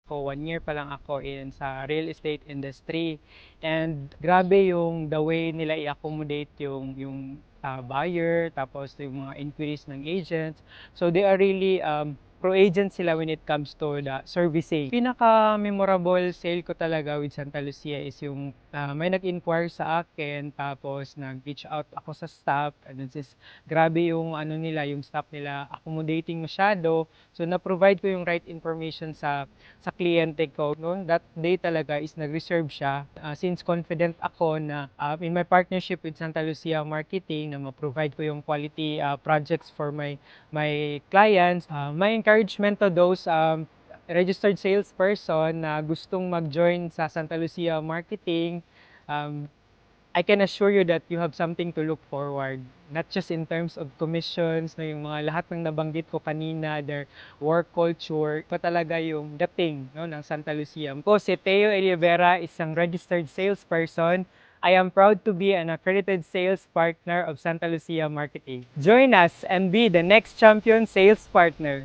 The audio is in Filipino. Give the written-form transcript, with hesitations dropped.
Ako, 1 year pa lang ako in sa real estate industry. And grabe yung the way nila i-accommodate yung buyer, tapos yung mga inquiries ng agents. So they are really pro-agent sila when it comes to the servicing. Pinaka-memorable sale ko talaga with Santa Lucia is yung may nag-inquire sa akin, tapos nag-reach out ako sa staff. And then grabe yung ano nila, yung staff nila accommodating masyado. So na-provide ko yung right information sa kliyente ko. Noon, that day talaga is nag-reserve siya. Since confident ako na in my partnership with Santa Lucia Marketing na ma-provide ko yung quality projects for my clients. My encouragement to those registered salesperson na gustong mag-join sa Santa Lucia Marketing, um, I can assure you that you have something to look forward. Not just in terms of commissions, na yung mga lahat ng nabanggit ko kanina, their work culture, pa talaga yung dating no, ng Santa Lucia. Ko si Teo Elivera, isang registered salesperson. I am proud to be an accredited sales partner of Santa Lucia Marketing. Join us and be the next champion sales partner.